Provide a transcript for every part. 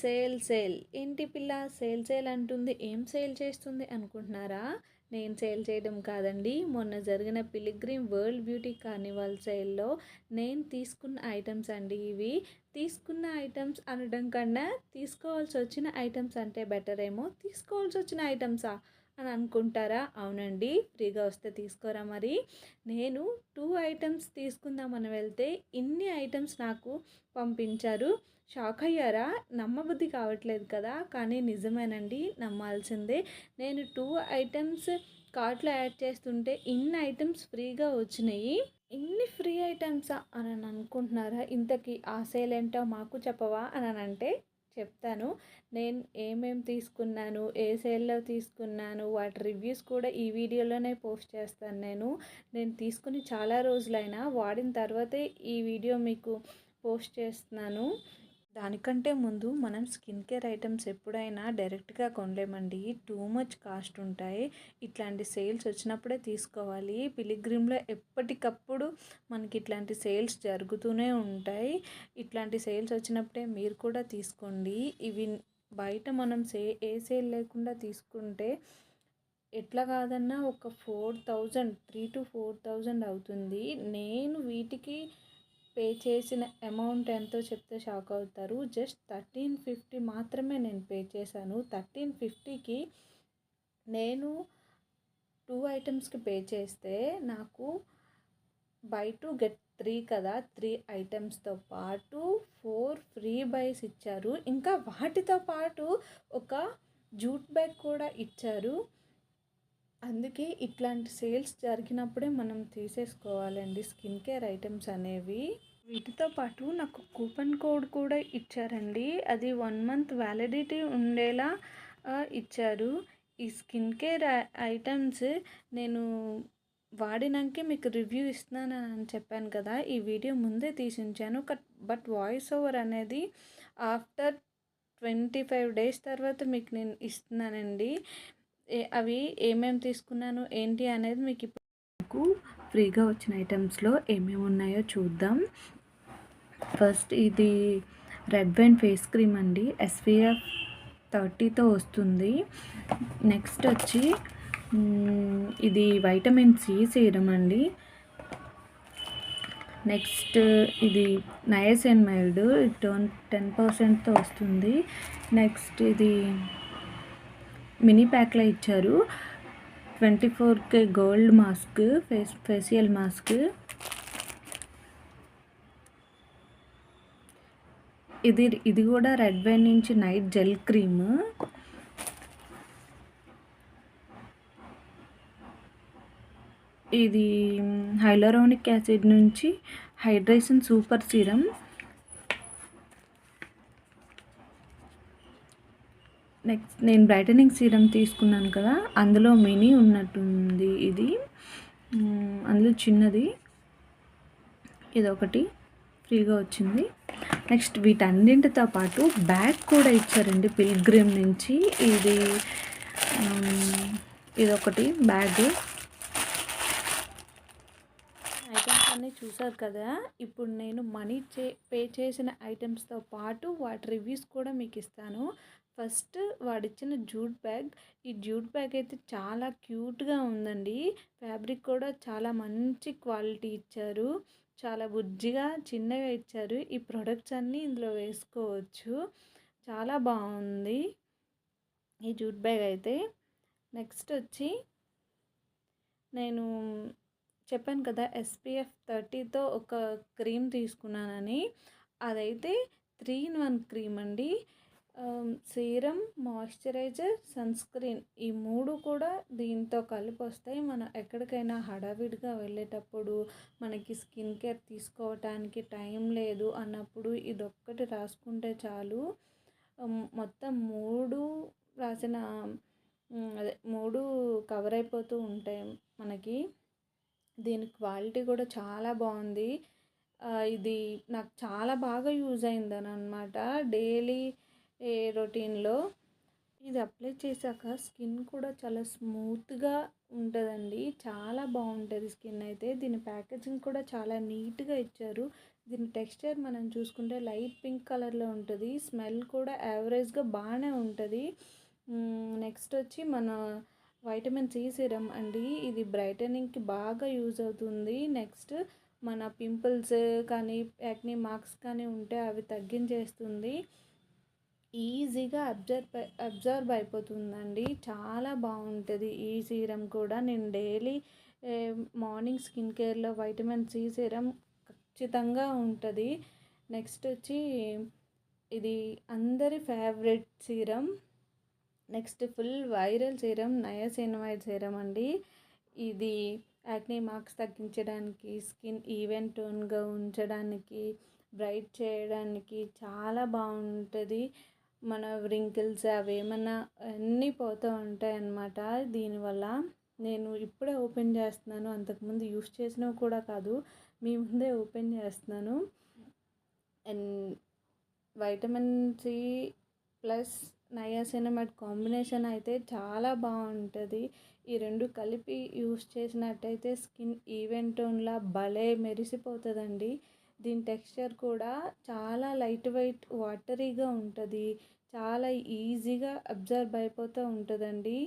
Sale ఏంటి పిల్ల sale అంటుంది, ఏం సేల్ చేస్తుంది అనుకుంటున్నారా? నేను సేల్ చేయడం కాదండి. మొన్న జరిగిన పిలిగ్రిమ్ వరల్డ్ బ్యూటీ కార్నివాల్ సేల్లో నేను తీసుకున్న ఐటమ్స్ అండి ఇవి. తీసుకున్న ఐటమ్స్ అనడం కన్నా తీసుకోవాల్సి వచ్చిన ఐటమ్స్ అంటే బెటర్ ఏమో. తీసుకోవాల్సి వచ్చిన ఐటమ్సా అని అనుకుంటారా? అవునండి, ఫ్రీగా వస్తే తీసుకోరా మరి. నేను 2 ఐటమ్స్ తీసుకుందామని వెళ్తే ఇన్ని ఐటమ్స్ నాకు పంపించారు. షాక్ అయ్యారా? నమ్మబుద్ధి కావట్లేదు కదా, కానీ నిజమేనండి, నమ్మాల్సిందే. నేను 2 ఐటమ్స్ కార్ట్లో యాడ్ చేస్తుంటే ఇన్ని ఐటమ్స్ ఫ్రీగా వచ్చినాయి. ఇన్ని ఫ్రీ ఐటమ్సా అని అనుకుంటున్నారా? ఇంతకీ ఆ సేల్ ఏంటో మాకు చెప్పవా అని అంటే చెప్తాను. నేను ఏమేమి తీసుకున్నాను, ఏ సేల్లో తీసుకున్నాను, వాటి రివ్యూస్ కూడా ఈ వీడియోలోనే పోస్ట్ చేస్తాను. నేను తీసుకుని చాలా రోజులైనా వాడిన తర్వాతే ఈ వీడియో మీకు పోస్ట్ చేస్తున్నాను. దానికంటే ముందు మనం స్కిన్ కేర్ ఐటమ్స్ ఎప్పుడైనా డైరెక్ట్గా కొనలేమండి, టూ మచ్ కాస్ట్ ఉంటాయి. ఇట్లాంటి సేల్స్ వచ్చినప్పుడే తీసుకోవాలి. పిలిగ్రిమ్లో ఎప్పటికప్పుడు మనకి ఇట్లాంటి సేల్స్ జరుగుతూనే ఉంటాయి. ఇట్లాంటి సేల్స్ వచ్చినప్పుడే మీరు కూడా తీసుకోండి. ఇవి బయట మనం ఏ సేల్ లేకుండా తీసుకుంటే ఎట్లా కాదన్నా ఒక 4000, 3,000 to 4,000 అవుతుంది. నేను వీటికి పే చేసిన అమౌంట్ ఎంతో చెప్తే షాక్ అవుతారు. జస్ట్ 1350 మాత్రమే నేను పే చేశాను. 1350కి నేను 2 ఐటమ్స్కి పే చేస్తే నాకు బై 2 గెట్ 3 కదా, 3 ఐటమ్స్తో పాటు 4 ఫ్రీ బైస్ ఇచ్చారు. ఇంకా వాటితో పాటు ఒక జూట్ బ్యాగ్ కూడా ఇచ్చారు. అందుకే ఇట్లాంటి సేల్స్ జరిగినప్పుడే మనం తీసేసుకోవాలండి స్కిన్ కేర్ ఐటమ్స్ అనేవి. వీటితో పాటు నాకు కూపన్ కోడ్ కూడా ఇచ్చారండి. అది 1 month వ్యాలిడిటీ ఉండేలా ఇచ్చారు. ఈ స్కిన్ కేర్ ఐటమ్స్ నేను వాడినాకే మీకు రివ్యూ ఇస్తున్నానని చెప్పాను కదా, ఈ వీడియో ముందే తీసి ఉంచాను. బట్ వాయిస్ ఓవర్ అనేది ఆఫ్టర్ 25 days తర్వాత మీకు నేను ఇస్తున్నానండి. అవి ఏమేమి తీసుకున్నాను ఏంటి అనేది మీకు ఇప్పుడు నాకు ఫ్రీగా వచ్చిన ఐటమ్స్లో ఏమేమి ఉన్నాయో చూద్దాం. ఫస్ట్ ఇది రెడ్ వైన్ ఫేస్ క్రీమ్ అండి, SPF 30తో వస్తుంది. నెక్స్ట్ వచ్చి ఇది వైటమిన్ సి సీరం అండి. నెక్స్ట్ ఇది నయాసినమైడ్ 10%తో వస్తుంది. నెక్స్ట్ ఇది మినీ ప్యాక్లో ఇచ్చారు. 24K gold mask, facial mask. ఇది కూడా రెడ్ వైన్ నుంచి నైట్ జెల్ క్రీమ్. ఇది హైలూరానిక్ యాసిడ్ నుంచి హైడ్రేషన్ సూపర్ సీరం. నెక్స్ట్ నేను బ్రైటనింగ్ సీరం తీసుకున్నాను కదా, అందులో మినీ ఉన్నట్టుంది. ఇది అందులో చిన్నది, ఇదొకటి ఫ్రీగా వచ్చింది. నెక్స్ట్ వీటన్నింటితో పాటు బ్యాగ్ కూడా ఇచ్చారండి పిల్గ్రిమ్ నుంచి. ఇదొకటి బ్యాగ్. ఐటమ్స్ అన్నీ చూసారు కదా. ఇప్పుడు నేను మనీ పే చేసిన ఐటమ్స్తో పాటు వాటి రివ్యూస్ కూడా మీకు ఇస్తాను. ఫస్ట్ వాడిచ్చిన జూట్ బ్యాగ్. ఈ జూట్ బ్యాగ్ అయితే చాలా క్యూట్గా ఉందండి. ఫ్యాబ్రిక్ కూడా చాలా మంచి క్వాలిటీ ఇచ్చారు. చాలా బుజ్జిగా చిన్నగా ఇచ్చారు. ఈ ప్రొడక్ట్స్ అన్నీ ఇందులో వేసుకోవచ్చు. చాలా బాగుంది ఈ జూట్ బ్యాగ్ అయితే. నెక్స్ట్ వచ్చి నేను చెప్పాను కదా SPF 30తో ఒక క్రీమ్ తీసుకున్నానని. అదైతే 3-in-1 క్రీమ్ అండి. సీరం, మాయిశ్చరైజర్, సన్స్క్రీన్, ఈ 3 కూడా దీంతో కలిపి వస్తాయి. మనం ఎక్కడికైనా హడావిడిగా వెళ్ళేటప్పుడు, మనకి స్కిన్ కేర్ తీసుకోవటానికి టైం లేదు అన్నప్పుడు ఇదొక్కటి రాసుకుంటే చాలు. మొత్తం 3 రాసిన అదే 3 కవర్ అయిపోతూ ఉంటాయి మనకి. దీని క్వాలిటీ కూడా చాలా బాగుంది. ఇది నాకు చాలా బాగా యూజ్ అయిందని అనమాట డైలీ రొటీన్లో. ఇది అప్లై చేశాక స్కిన్ కూడా చాలా స్మూత్గా ఉంటుందండి. చాలా బాగుంటుంది స్కిన్ అయితే. దీని ప్యాకేజింగ్ కూడా చాలా నీట్గా ఇచ్చారు. దీని టెక్స్చర్ మనం చూసుకుంటే లైట్ పింక్ కలర్లో ఉంటుంది. స్మెల్ కూడా యావరేజ్గా బాగానే ఉంటుంది. నెక్స్ట్ వచ్చి మన వైటమిన్ సి సీరం అండి. ఇది బ్రైటనింగ్కి బాగా యూజ్ అవుతుంది. నెక్స్ట్ మన పింపుల్స్ కానీ యాక్నీ మార్క్స్ కానీ ఉంటే అవి తగ్గించేస్తుంది. ఈజీగా అబ్జర్వ్ అయిపోతుందండి. చాలా బాగుంటుంది ఈ సీరం కూడా. నేను డైలీ మార్నింగ్ స్కిన్ కేర్లో వైటమిన్ సి సీరం ఖచ్చితంగా ఉంటుంది. నెక్స్ట్ వచ్చి ఇది అందరి favourite serum. Next full viral serum niacinamide serum అండి. ఇది యాక్నీ మార్క్స్ తగ్గించడానికి, స్కిన్ ఈవెన్ టోన్గా ఉంచడానికి, బ్రైట్ చేయడానికి చాలా బాగుంటుంది. మన రింకిల్స్ అవి ఏమన్నా అన్నీ పోతూ ఉంటాయి అన్నమాట దీనివల్ల. నేను ఇప్పుడే ఓపెన్ చేస్తున్నాను, అంతకుముందు యూస్ చేసినవి కూడా కాదు, మీ ముందే ఓపెన్ చేస్తున్నాను. And vitamin C plus niacinamide combination అయితే చాలా బాగుంటుంది. ఈ రెండు కలిపి యూస్ చేసినట్టయితే స్కిన్ ఈవెన్ టోన్లా భలే మెరిసిపోతుందండి. దీని టెక్స్చర్ కూడా చాలా లైట్ వెయిట్ వాటరీగా ఉంటుంది. చాలా ఈజీగా అబ్జర్వ్ అయిపోతూ ఉంటుందండి.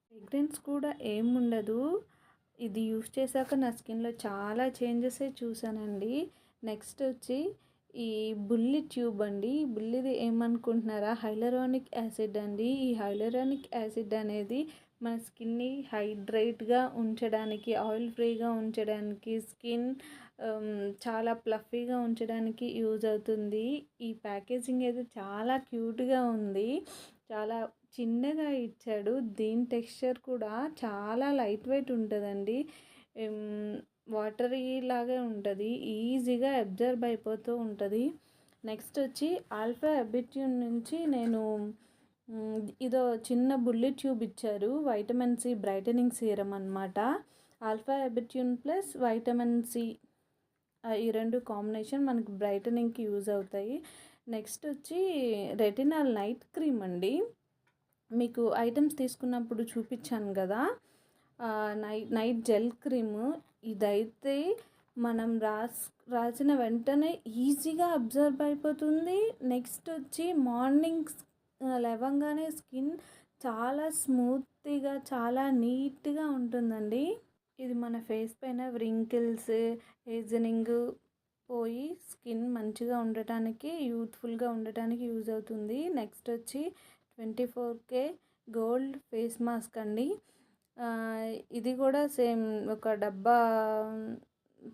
ఫ్రేగ్రెన్స్ కూడా ఏముండదు. ఇది యూస్ చేశాక నా స్కిన్లో చాలా చేంజెస్ చూసానండి. నెక్స్ట్ వచ్చి ఈ బుల్లి ట్యూబ్ అండి. బుల్లిది ఏమనుకుంటున్నారా, హైలరానిక్ యాసిడ్ అండి. ఈ హైలరానిక్ యాసిడ్ అనేది మన స్కిన్ని హైడ్రేట్గా ఉంచడానికి, ఆయిల్ ఫ్రీగా ఉంచడానికి, స్కిన్ చాలా ప్లఫీగా ఉంచడానికి యూజ్ అవుతుంది. ఈ ప్యాకేజింగ్ అయితే చాలా క్యూట్గా ఉంది, చాలా చిన్నగా ఇచ్చాడు. దీని టెక్స్చర్ కూడా చాలా లైట్ వెయిట్ ఉంటుందండి. వాటరీ లాగే ఉంటుంది, ఈజీగా అబ్జర్వ్ అయిపోతూ ఉంటుంది. నెక్స్ట్ వచ్చి ఆల్ఫా అబిట్యూన్ నుంచి నేను ఇదో చిన్న బుల్లెట్ ట్యూబ్ ఇచ్చారు. వైటమిన్ సి బ్రైటనింగ్ సీరం అనమాట. ఆల్ఫా అబిట్యూన్ ప్లస్ వైటమిన్ సి ఈ రెండు కాంబినేషన్ మనకు బ్రైటనింగ్కి యూజ్ అవుతాయి. నెక్స్ట్ వచ్చి రెటినాల్ నైట్ క్రీమ్ అండి. మీకు ఐటమ్స్ తీసుకున్నప్పుడు చూపించాను కదా, నైట్ జెల్ క్రీమ్. ఇదైతే మనం రాసిన వెంటనే ఈజీగా అబ్జర్వ్ అయిపోతుంది. నెక్స్ట్ వచ్చి మార్నింగ్ లేవగానే స్కిన్ చాలా స్మూత్గా, చాలా నీట్గా ఉంటుందండి. ఇది మన ఫేస్ పైన వ్రింకిల్స్, ఏజనింగ్ పోయి స్కిన్ మంచిగా ఉండటానికి, యూత్ఫుల్గా ఉండటానికి యూజ్ అవుతుంది. నెక్స్ట్ వచ్చి 24K గోల్డ్ ఫేస్ మాస్క్ అండి. ఇది కూడా సేమ్ ఒక డబ్బా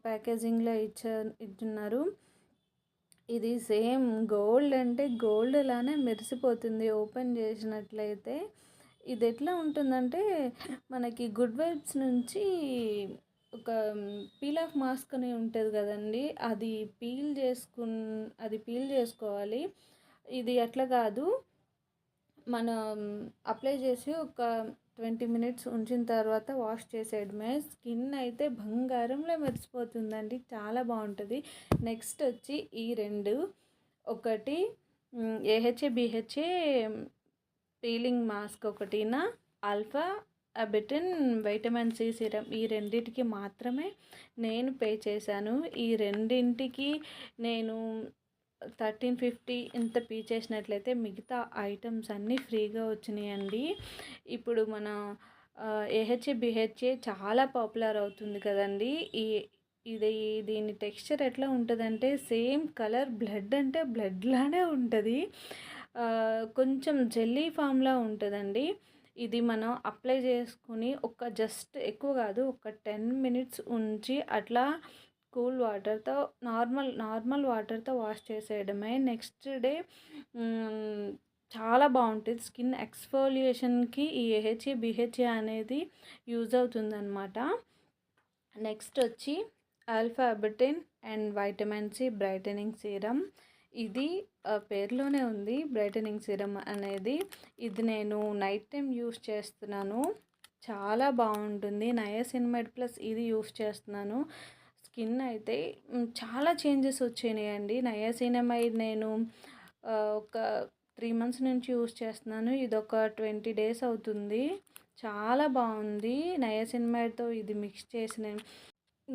ప్యాకేజింగ్లో ఇచ్చున్నారు. ఇది సేమ్ గోల్డ్ అంటే గోల్డ్ లానే మెరిసిపోతుంది ఓపెన్ చేసినట్లయితే. ఇది ఎట్లా ఉంటుందంటే మనకి గుడ్ వైబ్స్ నుంచి ఒక పీల్ ఆఫ్ మాస్క్ అని ఉంటుంది కదండి, అది పీల్ చేసుకోవాలి. ఇది అట్లా కాదు, మనం అప్లై చేసి ఒక 20 minutes ఉంచిన తర్వాత వాష్ చేసేయడమే. స్కిన్ అయితే బంగారంలో మెరిసిపోతుందండి, చాలా బాగుంటుంది. నెక్స్ట్ వచ్చి ఈ రెండు, ఒకటి ఏహెచ్ఏ బిహెచ్ఏ పీలింగ్ మాస్క్ ఒకటినా, alpha arbutin vitamin C serum, ఈ రెండింటికి మాత్రమే నేను పే చేశాను. ఈ రెండింటికి నేను 1350 ఇంత పే చేసినట్లయితే మిగతా ఐటమ్స్ అన్నీ ఫ్రీగా వచ్చినాయండి. ఇప్పుడు మన ఏహెచ్ఏ బిహెచ్ఏ చాలా పాపులర్ అవుతుంది కదండి. దీని టెక్స్చర్ ఎట్లా ఉంటుందంటే సేమ్ కలర్ బ్లడ్ అంటే బ్లడ్లానే ఉంటుంది, కొంచెం జెల్లీ ఫామ్లా ఉంటుందండి. ఇది మనం అప్లై చేసుకుని జస్ట్ ఎక్కువ కాదు, ఒక 10 minutes ఉంచి అట్లా కూల్ వాటర్తో నార్మల్ వాటర్తో వాష్ చేసేయడమే. నెక్స్ట్ డే చాలా బాగుంటుంది. స్కిన్ ఎక్స్ఫోలియేషన్కి ఈ ఏహెచ్ఏ బిహెచ్ఏ అనేది యూజ్ అవుతుందన్నమాట. నెక్స్ట్ వచ్చి alpha arbutin and vitamin C brightening serum. ఇది పేరులోనే ఉంది బ్రైటనింగ్ సీరం అనేది. ఇది నేను నైట్ టైం యూస్ చేస్తున్నాను, చాలా బాగుంటుంది. నయాసినమైడ్ ప్లస్ ఇది యూస్ చేస్తున్నాను. స్కిన్ అయితే చాలా చేంజెస్ వచ్చినాయండి. నయాసినమైడ్ నేను ఒక 3 months నుంచి యూస్ చేస్తున్నాను, ఇది ఒక 20 days అవుతుంది. చాలా బాగుంది. నయాసినమైడ్తో ఇది మిక్స్ చేసిన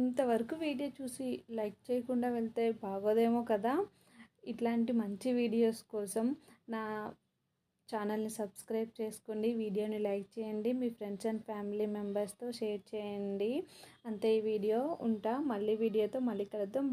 ఇంతవరకు వీడియో చూసి లైక్ చేయకుండా వెళ్తే బాగోదేమో కదా. ఇట్లాంటి మంచి వీడియోస్ కోసం నా ఛానల్ని సబ్స్క్రైబ్ చేసుకోండి, వీడియోని లైక్ చేయండి, మీ ఫ్రెండ్స్ అండ్ ఫ్యామిలీ మెంబర్స్తో షేర్ చేయండి. అంతే ఈ వీడియో. ఉంటా, మళ్ళీ వీడియోతో మళ్ళీ కలుద్దాం.